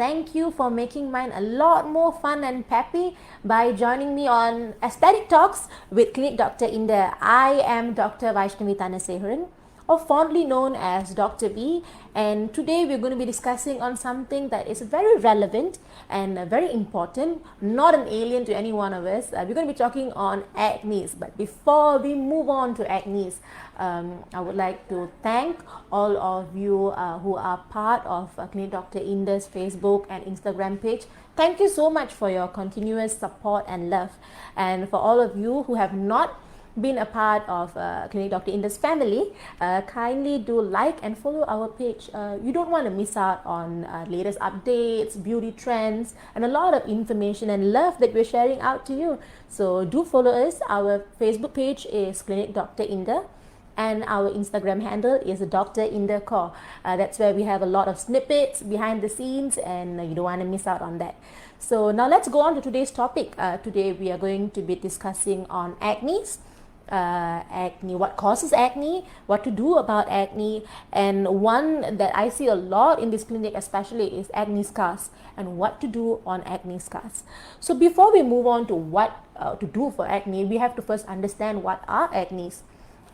Thank you for making mine a lot more fun and peppy by joining me on Aesthetic Talks with Clinic Dr. Inda. I am Dr. Vaishnavi Tanaseharan, or fondly known as Dr. V, and today we're going to be discussing on something that is very relevant and very important, not an alien to any one of us. We're going to be talking on acne. But before we move on to acne, I would like to thank all of you who are part of Clinic Dr. Inda's Facebook and Instagram page. Thank you so much for your continuous support and love. And for all of you who have not been a part of Clinic Dr. Inda's family, kindly do like and follow our page. You don't want to miss out on latest updates, beauty trends, and a lot of information and love that we're sharing out to you. So do follow us. Our Facebook page is Clinic Dr. Inda, and our Instagram handle is Dr. Inda Kaur. That's where we have a lot of snippets behind the scenes, and you don't want to miss out on that. So now let's go on to today's topic. Today we are going to be discussing on acne, what causes acne, what to do about acne, and one that I see a lot in this clinic especially is acne scars and what to do on acne scars. So before we move on to what to do for acne, we have to first understand what are acne.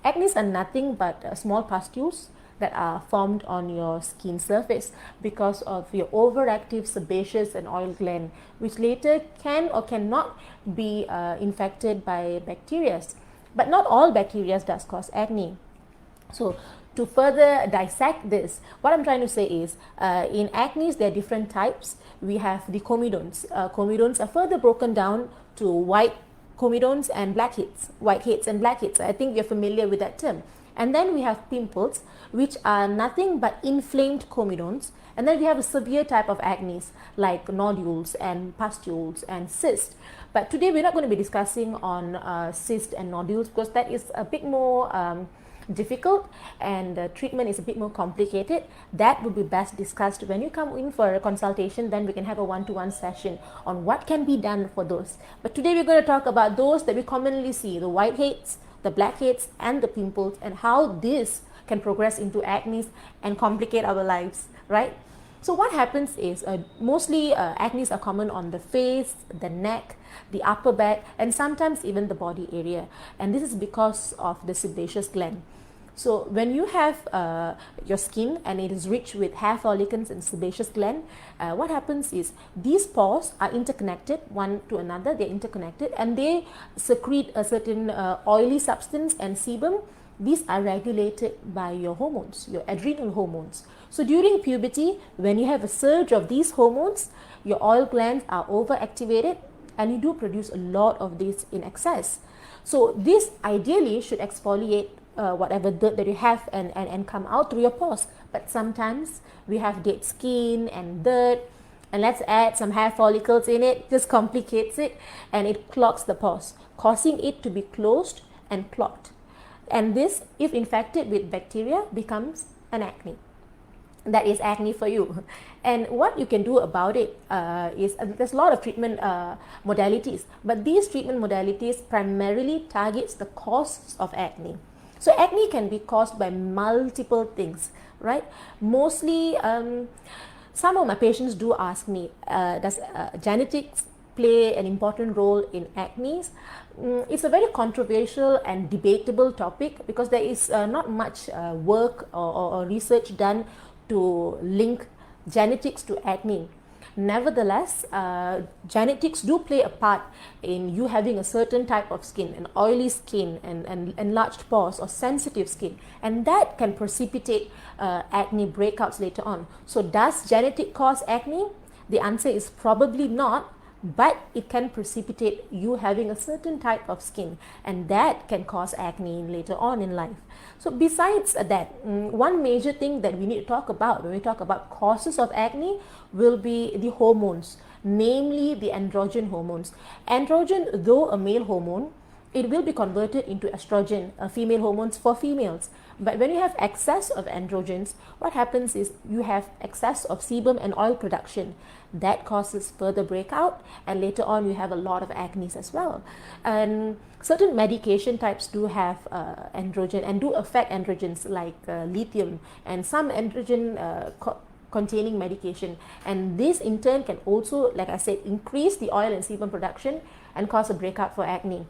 Acne are nothing but small pustules that are formed on your skin surface because of your overactive sebaceous and oil gland, which later can or cannot be infected by bacteria. But not all bacteria does cause acne. So to further dissect this, what I'm trying to say is in acne there are different types. We have the comedones. Comedones are further broken down to white comedones and blackheads, whiteheads and blackheads. I think you're familiar with that term. And then we have pimples, which are nothing but inflamed comedones. And then we have a severe type of acne like nodules and pustules and cysts. But today we're not going to be discussing on cysts and nodules because that is a bit more difficult and the treatment is a bit more complicated. That would be best discussed when you come in for a consultation. Then we can have a one-to-one session on what can be done for those. But today we're going to talk about those that we commonly see, the whiteheads, the blackheads, and the pimples, and how this can progress into acne and complicate our lives, right? So what happens is mostly acne are common on the face, the neck, the upper back, and sometimes even the body area. And this is because of the sebaceous gland. So when you have your skin and it is rich with hair follicles and sebaceous gland, what happens is these pores are interconnected one to another. They're interconnected and they secrete a certain oily substance and sebum. These are regulated by your hormones, your adrenal hormones. So during puberty, when you have a surge of these hormones, your oil glands are overactivated and you do produce a lot of this in excess. So this ideally should exfoliate whatever dirt that you have and come out through your pores. But sometimes we have dead skin and dirt, and let's add some hair follicles in it, just complicates it, and it clogs the pores, causing it to be closed and clogged. And this, if infected with bacteria, becomes an acne. That is acne for you. And what you can do about it is there's a lot of treatment modalities, but these treatment modalities primarily targets the cause of acne. So acne can be caused by multiple things, right? Mostly, some of my patients do ask me, does genetics play an important role in acne? It's a very controversial and debatable topic because there is not much work or research done to link genetics to acne. Nevertheless, genetics do play a part in you having a certain type of skin, an oily skin and enlarged pores or sensitive skin, and that can precipitate acne breakouts later on. So does genetic cause acne? The answer is probably not, but it can precipitate you having a certain type of skin, and that can cause acne later on in life. So besides that, one major thing that we need to talk about when we talk about causes of acne will be the hormones, namely the androgen hormones. Androgen, though a male hormone, it will be converted into estrogen, female hormones for females. But when you have excess of androgens, what happens is you have excess of sebum and oil production. That causes further breakout, and later on you have a lot of acne as well. And certain medication types do have androgen and do affect androgens like lithium, and some androgen containing medication, and this in turn can also, like I said, increase the oil and sebum production and cause a breakout for acne.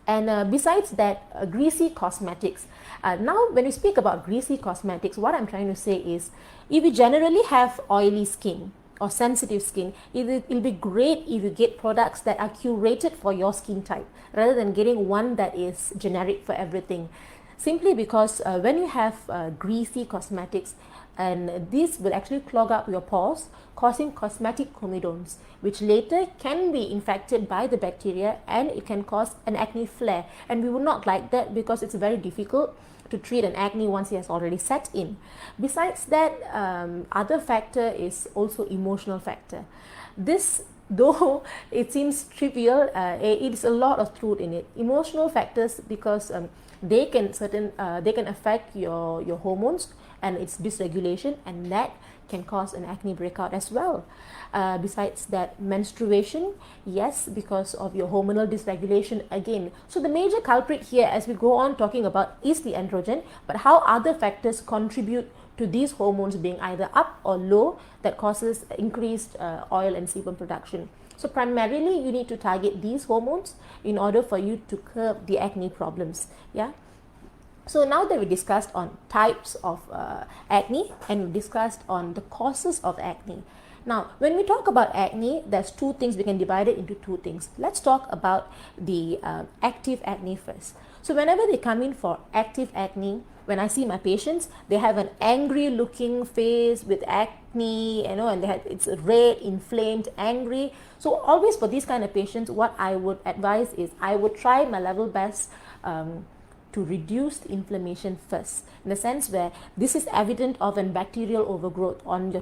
And besides that, greasy cosmetics. Now, when we speak about greasy cosmetics, what I'm trying to say is, if you generally have oily skin or sensitive skin, it'll be great if you get products that are curated for your skin type rather than getting one that is generic for everything. Simply because when you have greasy cosmetics, and this will actually clog up your pores, causing cosmetic comedones, which later can be infected by the bacteria, and it can cause an acne flare. And we would not like that, because it's very difficult to treat an acne once it has already set in. Besides that, other factor is also emotional factor. This, though it seems trivial, it is a lot of truth in it. Emotional factors, because they can affect your hormones and its dysregulation, and that can cause an acne breakout as well. Besides that, menstruation, yes, because of your hormonal dysregulation again. So the major culprit here, as we go on talking about, is the androgen, but how other factors contribute to these hormones being either up or low that causes increased oil and sebum production. So primarily, you need to target these hormones in order for you to curb the acne problems. Yeah. So now that we discussed on types of acne, and we discussed on the causes of acne. Now, when we talk about acne, there's two things. We can divide it into two things. Let's talk about the active acne first. So whenever they come in for active acne, when I see my patients, they have an angry looking face with acne, and it's red, inflamed, angry. So always for these kind of patients, what I would advise is I would try my level best to reduce the inflammation first, in the sense where this is evident of a bacterial overgrowth on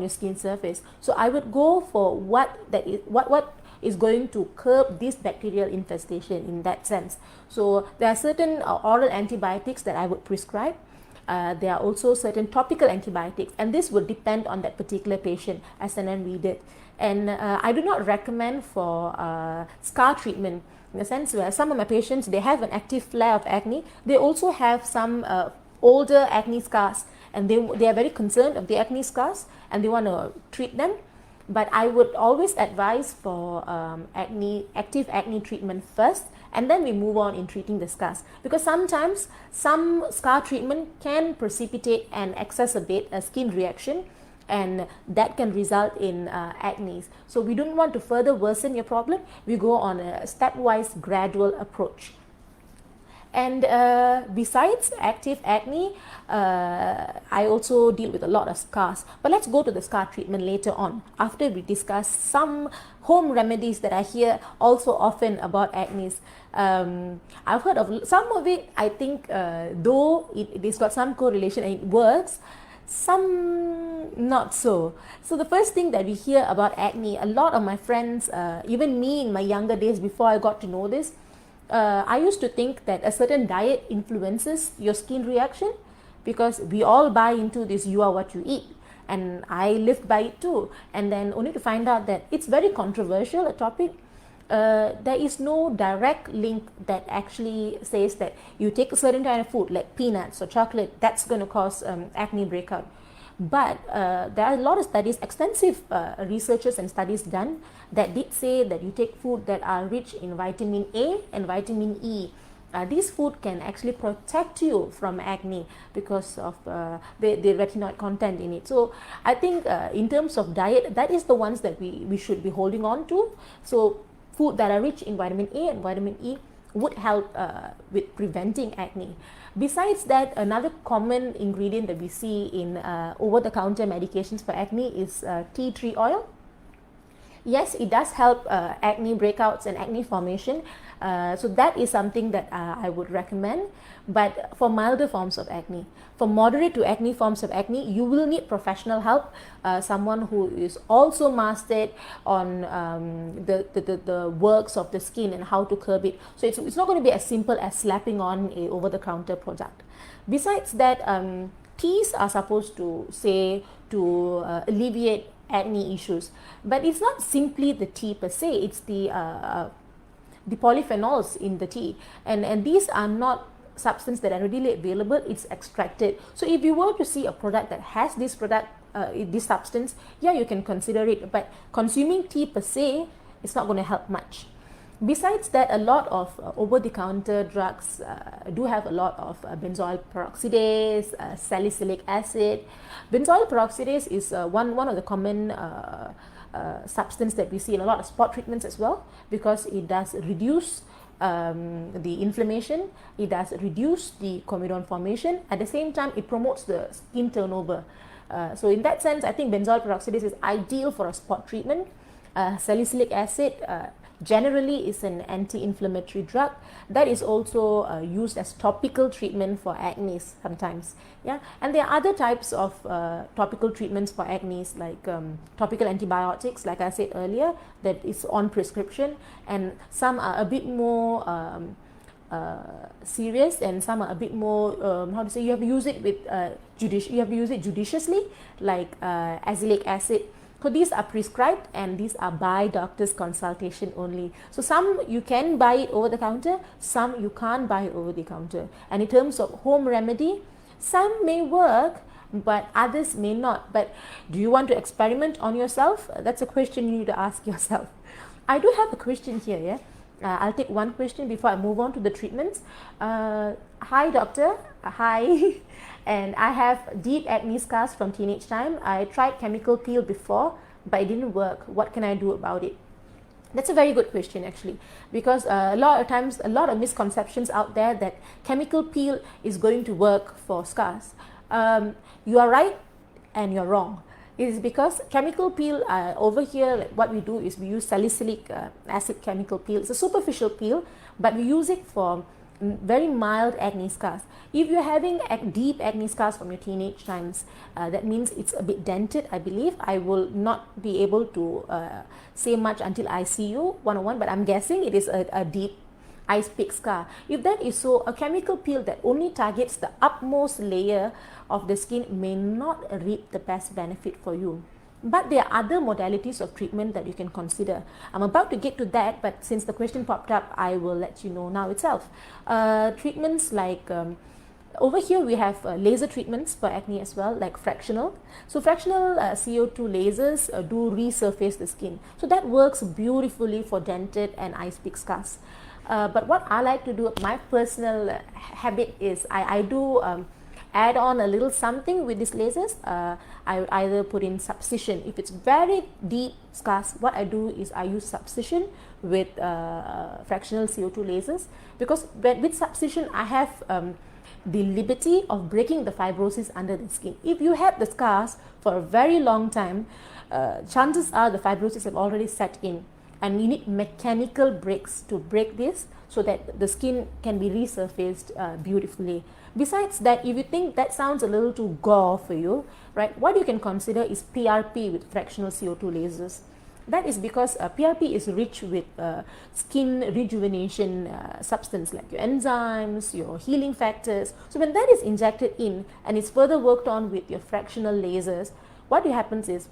your skin surface. So I would go for what is going to curb this bacterial infestation in that sense. So there are certain oral antibiotics that I would prescribe. There are also certain topical antibiotics, and this will depend on that particular patient as and when we did. And I do not recommend for scar treatment, in the sense where some of my patients, they have an active flare of acne. They also have some older acne scars, and they are very concerned of the acne scars, and they want to treat them. But I would always advise for active acne treatment first, and then we move on in treating the scars, because sometimes some scar treatment can precipitate and exacerbate a skin reaction, and that can result in acne. So we don't want to further worsen your problem. We go on a stepwise gradual approach. And besides active acne, I also deal with a lot of scars. But let's go to the scar treatment later on, after we discuss some home remedies that I hear also often about acne. I've heard of some of it. I think though it's got some correlation and it works, some not so. So the first thing that we hear about acne, a lot of my friends, even me in my younger days before I got to know this, I used to think that a certain diet influences your skin reaction, because we all buy into this "you are what you eat," and I lived by it too. And then only to find out that it's very controversial, a topic. There is no direct link that actually says that you take a certain kind of food like peanuts or chocolate, that's going to cause acne breakout. But there are a lot of studies, extensive researches and studies done that did say that you take food that are rich in vitamin A and vitamin E. These food can actually protect you from acne because of the retinoid content in it. So I think in terms of diet, that is the ones that we should be holding on to. So food that are rich in vitamin A and vitamin E would help with preventing acne. Besides that, another common ingredient that we see in over-the-counter medications for acne is tea tree oil. Yes, it does help acne breakouts and acne formation. So that is something that I would recommend. But for milder forms of acne, for moderate to acne forms of acne, you will need professional help. Someone who is also mastered on the works of the skin and how to curb it. So it's not going to be as simple as slapping on a over-the-counter product. Besides that, teas are supposed to alleviate acne issues, but it's not simply the tea per se. It's the polyphenols in the tea, and these are not substance that are readily available. It's extracted. So if you were to see a product that has this product this substance, yeah, you can consider it, but consuming tea per se is not going to help much. Besides that, a lot of over-the-counter drugs do have a lot of benzoyl peroxidase, salicylic acid. Benzoyl peroxidase is one of the common substance that we see in a lot of spot treatments as well, because it does reduce the inflammation, it does reduce the comedone formation. At the same time, it promotes the skin turnover. So in that sense, I think benzoyl peroxidase is ideal for a spot treatment. Salicylic acid generally is an anti-inflammatory drug that is also used as topical treatment for acne sometimes. Yeah, and there are other types of topical treatments for acne, like topical antibiotics, like I said earlier, that is on prescription, and some are a bit more serious, and some are a bit more you have to use it with you have to use it judiciously, like azelaic acid. So these are prescribed, and these are by doctor's consultation only. So some you can buy it over the counter, some you can't buy it over the counter. And in terms of home remedy, some may work, but others may not. But do you want to experiment on yourself? That's a question you need to ask yourself. I do have a question here, yeah? I'll take one question before I move on to the treatments. Hi doctor, hi. And I have deep acne scars from teenage time. I tried chemical peel before, but it didn't work. What can I do about it? That's a very good question, actually, because a lot of times, a lot of misconceptions out there that chemical peel is going to work for scars. You are right and you're wrong. It is because chemical peel, over here, like what we do is we use salicylic acid chemical peel. It's a superficial peel, but we use it for very mild acne scars. If you're having deep acne scars from your teenage times, that means it's a bit dented, I believe. I will not be able to say much until I see you one-on-one, but I'm guessing it is a deep ice pick scar. If that is so, a chemical peel that only targets the upmost layer of the skin may not reap the best benefit for you. But there are other modalities of treatment that you can consider. I'm about to get to that, but since the question popped up, I will let you know now itself. Treatments like, over here we have laser treatments for acne as well, like fractional. So fractional CO2 lasers do resurface the skin. So that works beautifully for dented and ice pick scars. But what I like to do, my personal habit is I do add on a little something with these lasers. I either put in subcision. If it's very deep scars, what I do is I use subcision with fractional CO2 lasers, because with subcision I have the liberty of breaking the fibrosis under the skin. If you have the scars for a very long time, chances are the fibrosis have already set in, and you need mechanical breaks to break this so that the skin can be resurfaced beautifully. Besides that, if you think that sounds a little too gore for you, right, what you can consider is PRP with fractional CO2 lasers. That is because PRP is rich with skin rejuvenation substance like your enzymes, your healing factors. So when that is injected in and it's further worked on with your fractional lasers, what happens is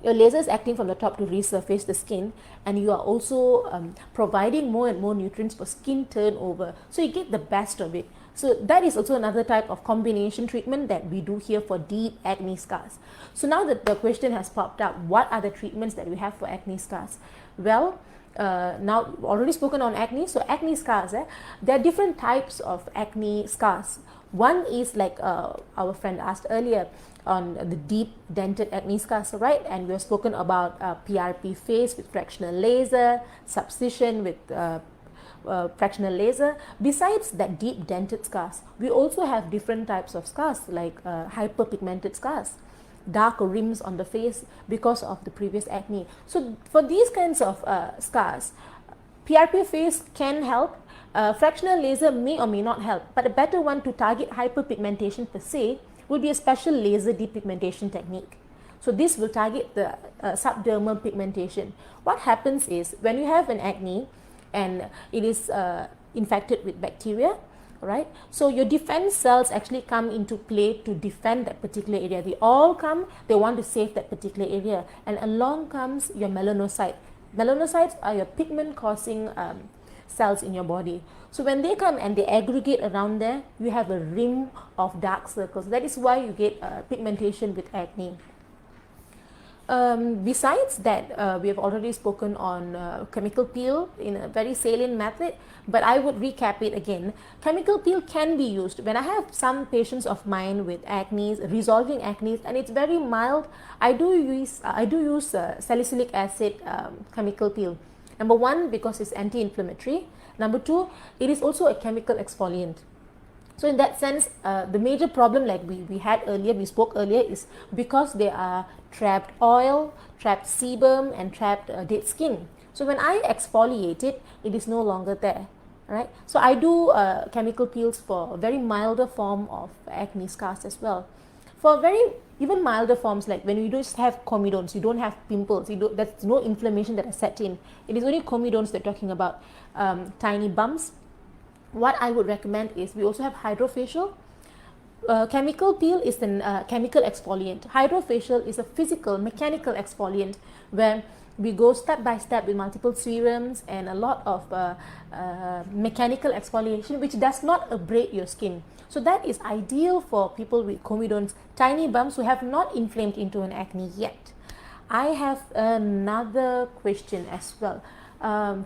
your laser is acting from the top to resurface the skin, and you are also providing more and more nutrients for skin turnover, so you get the best of it. So that is also another type of combination treatment that we do here for deep acne scars. So now that the question has popped up, what are the treatments that we have for acne scars? Well, now already spoken on acne. So acne scars, there are different types of acne scars. One is like our friend asked earlier on the deep dented acne scars, right? And we have spoken about PRP phase with fractional laser, subcision with fractional laser. Besides that deep dented scars, we also have different types of scars like hyperpigmented scars, dark rims on the face because of the previous acne. So for these kinds of scars, PRP phase can help. Fractional laser may or may not help, but a better one to target hyperpigmentation per se will be a special laser depigmentation technique. So this will target the subdermal pigmentation. What happens is when you have an acne and it is infected with bacteria, right? So your defense cells actually come into play to defend that particular area. They all come, they want to save that particular area, and along comes your melanocyte. Melanocytes are your pigment causing cells in your body. So when they come and they aggregate around there, you have a ring of dark circles. That is why you get pigmentation with acne. Besides that, we have already spoken on chemical peel in a very salient method, but I would recap it again. Chemical peel can be used when I have some patients of mine with acne, resolving acne, and it's very mild. I do use salicylic acid chemical peel. Number one, because it's anti-inflammatory. Number two, it is also a chemical exfoliant. So in that sense, the major problem, like we spoke earlier, is because there are trapped oil, trapped sebum, and trapped dead skin. So when I exfoliate it, it is no longer there, right? So I do chemical peels for a very milder form of acne scars as well. For very even milder forms, like when you just have comedones, you don't have pimples, that's no inflammation that has set in. It is only comedones they're talking about, tiny bumps. What I would recommend is we also have hydrofacial. Chemical peel is the chemical exfoliant. Hydrofacial is a physical, mechanical exfoliant where we go step by step with multiple serums and a lot of mechanical exfoliation, which does not abrade your skin. So that is ideal for people with comedones, tiny bumps who have not inflamed into an acne yet. I have another question as well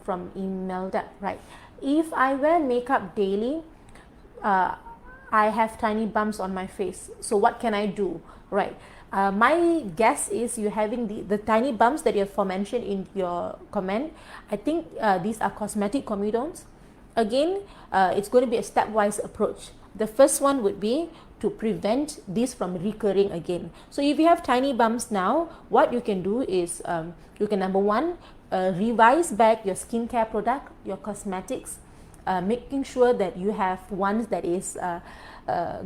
from Imelda, right? If I wear makeup daily, I have tiny bumps on my face. So what can I do? Right. My guess is you're having the tiny bumps that you have aforementioned in your comment. I think these are cosmetic comedones. Again, it's going to be a stepwise approach. The first one would be to prevent this from recurring again. So if you have tiny bumps now, what you can do is you can, number one, revise back your skincare product, your cosmetics, making sure that you have ones that is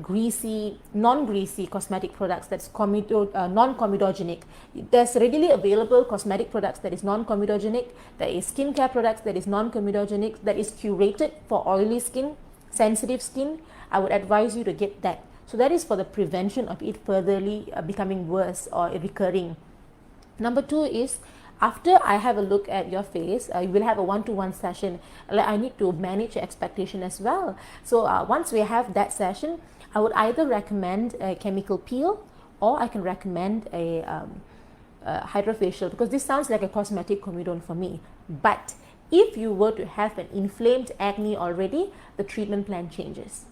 greasy, non-greasy cosmetic products that's non-comedogenic. There's readily available cosmetic products that is non-comedogenic, there is skincare products that is non-comedogenic, that is curated for oily skin, sensitive skin. I would advise you to get that. So that is for the prevention of it furtherly becoming worse or recurring. Number two is, after I have a look at your face, you will have a one-to-one session. I need to manage your expectation as well. So once we have that session, I would either recommend a chemical peel or I can recommend a hydrofacial, because this sounds like a cosmetic comedone for me. But if you were to have an inflamed acne already, the treatment plan changes.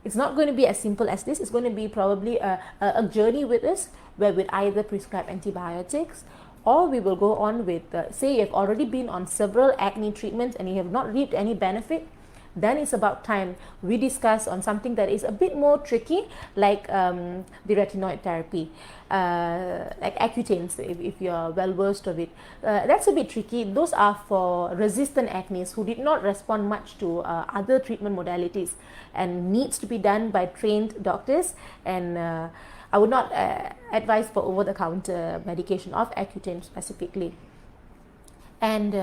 It's not going to be as simple as this. It's going to be probably a journey with us where we'd either prescribe antibiotics, or we will go on with, say you have already been on several acne treatments and you have not reaped any benefit, then it's about time we discuss on something that is a bit more tricky, like the retinoid therapy, like Accutanes, if you're well versed of it. That's a bit tricky. Those are for resistant acne who did not respond much to other treatment modalities and needs to be done by trained doctors, and I would not advise for over-the-counter medication of Accutane specifically. And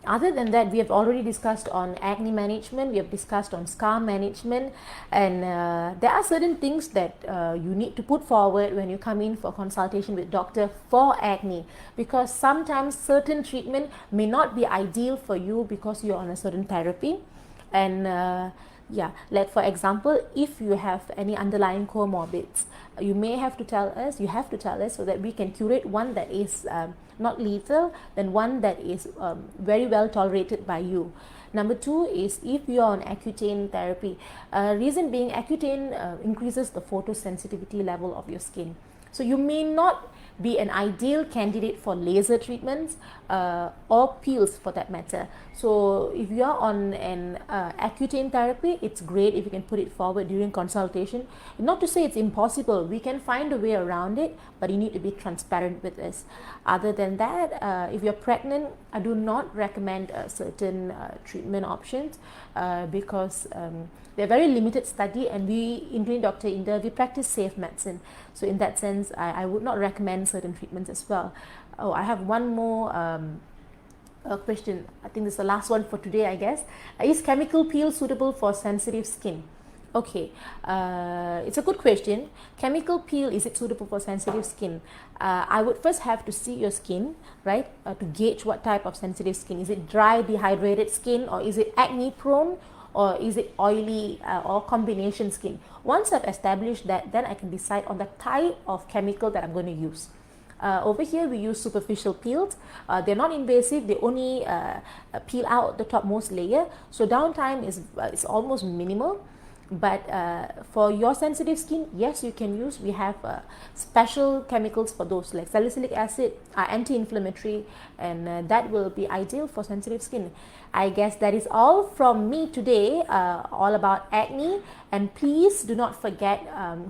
other than that, we have already discussed on acne management, we have discussed on scar management, and there are certain things that you need to put forward when you come in for consultation with doctor for acne, because sometimes certain treatment may not be ideal for you because you're on a certain therapy. And yeah, like for example, if you have any underlying comorbids, you have to tell us so that we can curate one that is not lethal, then one that is very well tolerated by you. Number two is, if you are on Accutane therapy, reason being, Accutane increases the photosensitivity level of your skin. So you may not be an ideal candidate for laser treatments or peels for that matter. So if you are on an Accutane therapy, it's great if you can put it forward during consultation. Not to say it's impossible, we can find a way around it, but you need to be transparent with us. Other than that, if you're pregnant, I do not recommend certain treatment options because they're very limited study, and we in Clinic Dr. Indah, we practice safe medicine. So in that sense, I would not recommend certain treatments as well. Oh, I have one more question. I think this is the last one for today, I guess. Is chemical peel suitable for sensitive skin? Okay, it's a good question. Chemical peel, is it suitable for sensitive skin? I would first have to see your skin, right, to gauge what type of sensitive skin. Is it dry, dehydrated skin, or is it acne prone, or is it oily, or combination skin? Once I've established that, then I can decide on the type of chemical that I'm going to use. Over here we use superficial peels. They're not invasive, they only peel out the topmost layer, so downtime is almost minimal. But for your sensitive skin, yes, you can use, we have special chemicals for those, like salicylic acid are anti-inflammatory, and that will be ideal for sensitive skin. I guess that is all from me today, all about acne. And please do not forget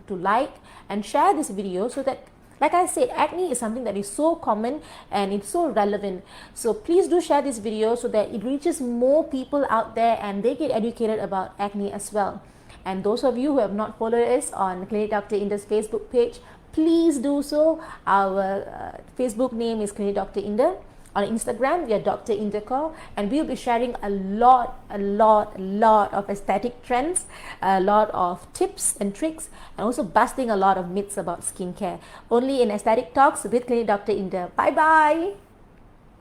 to like and share this video, so that, like I said, acne is something that is so common and it's so relevant. So please do share this video so that it reaches more people out there and they get educated about acne as well. And those of you who have not followed us on Clinic Dr. Inda's Facebook page, please do so. Our Facebook name is Clinic Dr. Inda. On Instagram, we are Dr. Indacor, and we'll be sharing a lot of aesthetic trends, a lot of tips and tricks, and also busting a lot of myths about skincare. Only in Aesthetic Talks with Clinic Dr. Inda. Bye bye.